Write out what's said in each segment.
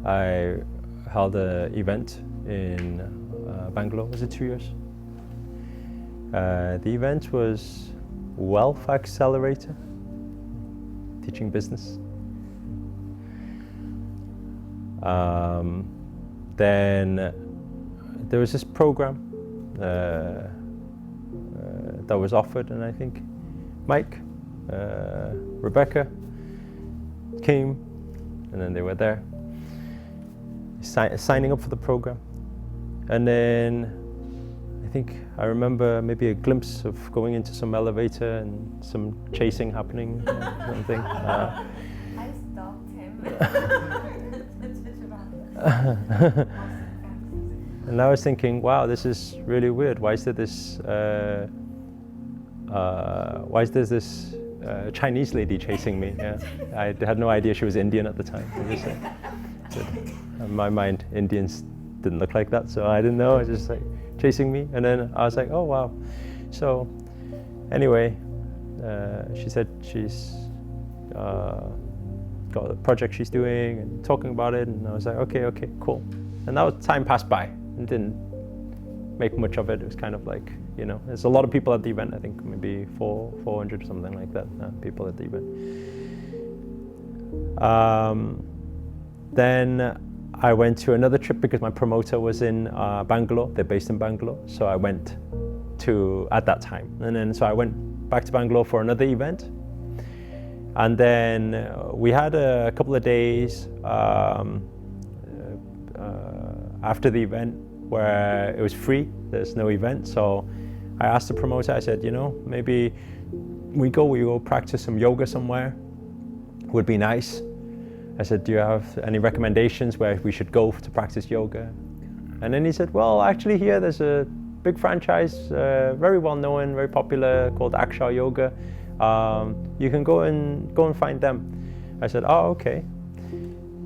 I held an event in Bangalore. Was it 2 years? The event was Wealth Accelerator, teaching business. Then there was this program that was offered, and I think Mike, Rebecca came, and then they were there signing up for the program. And then I think I remember maybe a glimpse of going into some elevator and some chasing happening or something. I stopped him. And I was thinking, wow, this is really weird. Why is there this Chinese lady chasing me? Yeah. I had no idea she was Indian at the time. In my mind, Indians didn't look like that, so I didn't know. It was just like chasing me, and then I was like, oh wow. So anyway, she said she's got a project she's doing and talking about it, and I was like, okay, cool. And that was, time passed by and didn't make much of it. It was kind of like, you know, there's a lot of people at the event. I think maybe 400 or something like that, people at the event. Then I went to another trip because my promoter was in Bangalore. They're based in Bangalore, so I went to at that time. And then so I went back to Bangalore for another event. And then we had a couple of days after the event where it was free. There's no event, so I asked the promoter. I said, you know, maybe we go practice some yoga somewhere. Would be nice. I said, do you have any recommendations where we should go to practice yoga? And then he said, well, actually here there's a big franchise, very well known, very popular, called Akshar Yoga. You can go and find them. I said, oh, okay.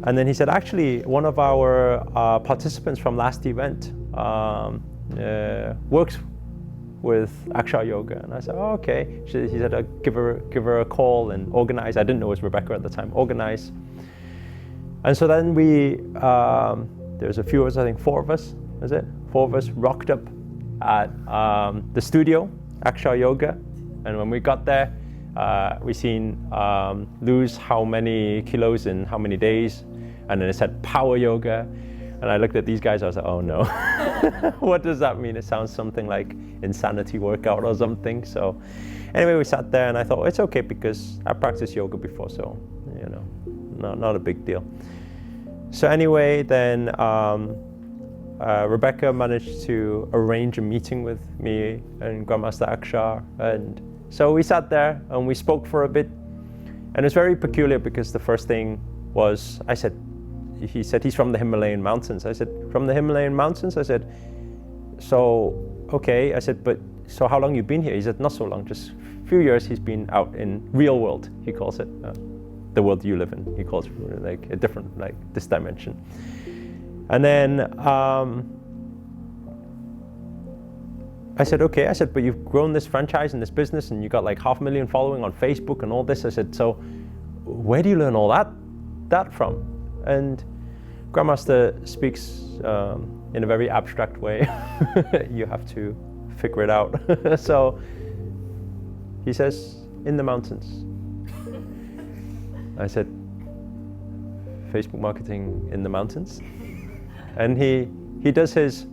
And then he said, actually, one of our participants from last event works with Akshar Yoga. And I said, oh, okay. He said, I'll give her a call and organize. I didn't know it was Rebecca at the time. Organize. And so then there's a few of us, I think 4 of us, is it? 4 of us rocked up at the studio, Akshar Yoga. And when we got there, we seen lose how many kilos in how many days. And then it said power yoga. And I looked at these guys, I was like, oh no. What does that mean? It sounds something like insanity workout or something. So anyway, we sat there and I thought, well, it's okay because I practiced yoga before, so, you know, not a big deal. So anyway, then Rebecca managed to arrange a meeting with me and Grandmaster Akshar. And so we sat there and we spoke for a bit. And it's very peculiar because the first thing was, he said he's from the Himalayan mountains. I said, from the Himalayan mountains? I said, so, okay. I said, but so how long you been here? He said, not so long, just a few years he's been out in real world, he calls it. The world you live in, he calls it like a different, like this dimension. And then I said, okay. I said, but you've grown this franchise and this business and you got like 500,000 following on Facebook and all this. I said, so where do you learn all that from? And Grandmaster speaks in a very abstract way. You have to figure it out. So he says, in the mountains. I said, Facebook marketing in the mountains? And he does his,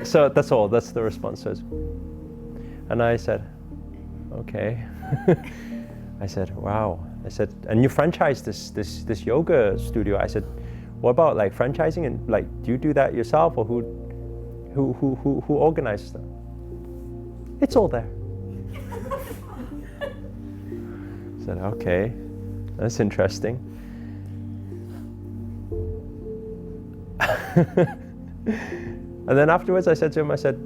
so that's all, that's the response. And I said, okay. I said, wow. I said, and you franchise this yoga studio. I said, what about like franchising and like, do you do that yourself or who organizes that? It's all there. I said, okay, that's interesting. And then afterwards I said to him, I said,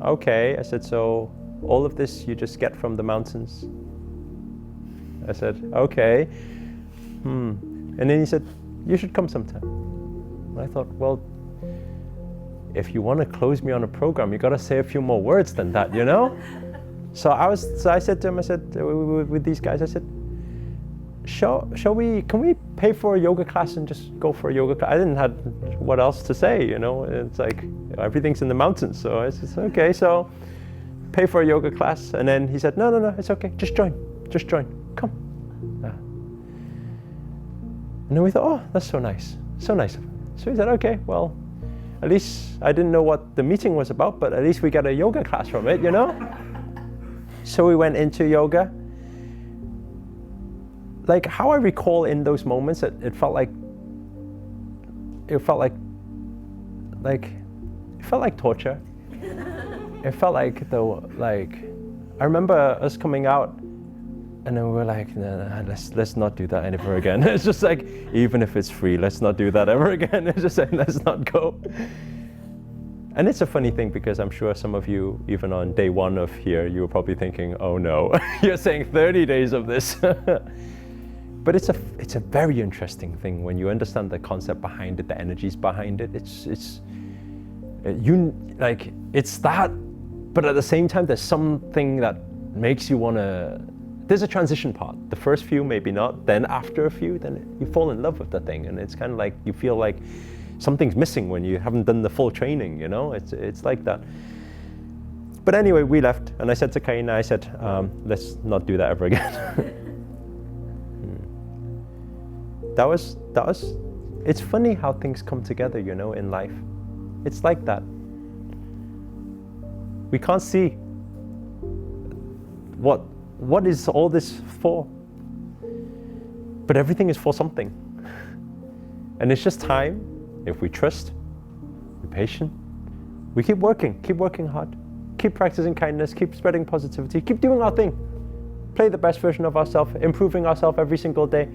okay. I said, so all of this you just get from the mountains? I said, okay. And then he said, you should come sometime. And I thought, well, if you want to close me on a program, you got to say a few more words than that, you know? So I said to him, I said, with these guys, I said, can we pay for a yoga class and just go for a yoga class? I didn't have what else to say, you know. It's like everything's in the mountains, so I said, okay, so pay for a yoga class. And then he said, no, it's okay, just join, come. And then we thought, oh, that's so nice of him. So he said, okay, well, at least I didn't know what the meeting was about, but at least we got a yoga class from it, you know. So we went into yoga. Like how I recall in those moments, it felt like torture. It felt like I remember us coming out, and then we were like, no, let's not do that ever again. It's just like, even if it's free, let's not do that ever again. It's just like, let's not go. And it's a funny thing because I'm sure some of you, even on day one of here, you were probably thinking, oh no, you're saying 30 days of this. But it's a very interesting thing when you understand the concept behind it, the energies behind it. It's that, but at the same time, there's something that makes you wanna. There's a transition part. The first few, maybe not. Then after a few, then you fall in love with the thing, and it's kind of like you feel like something's missing when you haven't done the full training. You know, it's like that. But anyway, we left, and I said to Kaina, I said, let's not do that ever again. That was. It's funny how things come together, you know, in life. It's like that. We can't see what is all this for, but everything is for something. And it's just time. If we trust, we're patient, we keep working hard, keep practicing kindness, keep spreading positivity, keep doing our thing, play the best version of ourselves, improving ourselves every single day.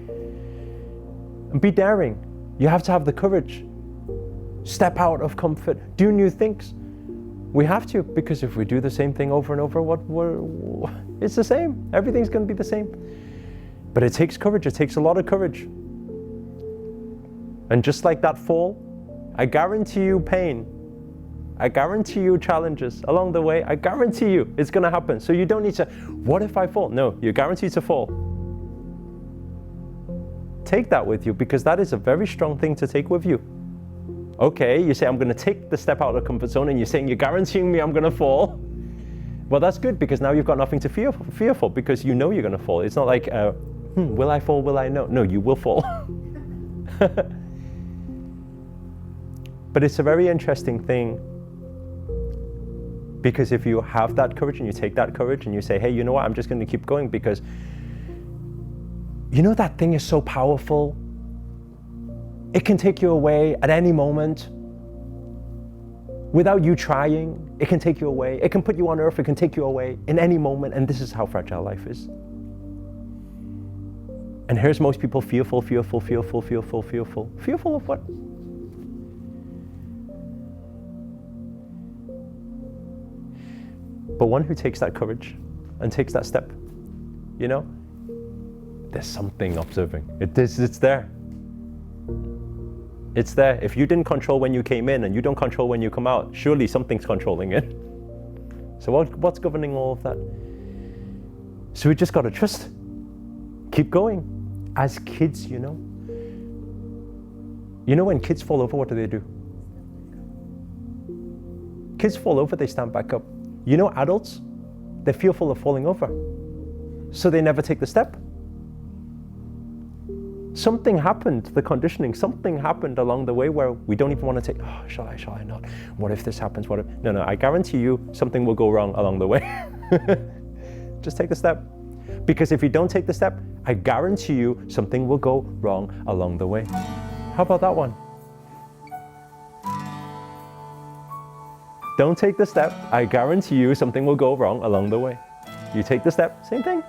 And be daring. You have to have the courage. Step out of comfort. Do new things. We have to, because if we do the same thing over and over, it's the same. Everything's going to be the same. But it takes courage. It takes a lot of courage. And just like that fall, I guarantee you pain. I guarantee you challenges along the way. I guarantee you it's going to happen. So you don't need to, what if I fall? No, you're guaranteed to fall. Take that with you, because that is a very strong thing to take with you. Okay, you say, I'm going to take the step out of the comfort zone, and you're saying you're guaranteeing me I'm going to fall. Well, that's good, because now you've got nothing to fear for, because you know you're going to fall. It's not like, will I fall, will I? No, you will fall. But it's a very interesting thing, because if you have that courage and you take that courage and you say, hey, you know what, I'm just going to keep going, because you know that thing is so powerful. It can take you away at any moment. Without you trying, it can take you away. It can put you on earth, it can take you away in any moment, and this is how fragile life is. And here's most people fearful. Fearful of what? But one who takes that courage and takes that step, you know, there's something observing. It's there. It's there. If you didn't control when you came in and you don't control when you come out, surely something's controlling it. So what's governing all of that? So we just got to trust. Keep going. As kids, you know. When kids fall over, what do? Kids fall over, they stand back up. Adults, they're fearful of falling over, so they never take the step. Something happened, the conditioning, something happened along the way where we don't even want to take, shall I not? What if this happens? What if? No, I guarantee you something will go wrong along the way. Just take the step. Because if you don't take the step, I guarantee you something will go wrong along the way. How about that one? Don't take the step, I guarantee you something will go wrong along the way. You take the step, same thing.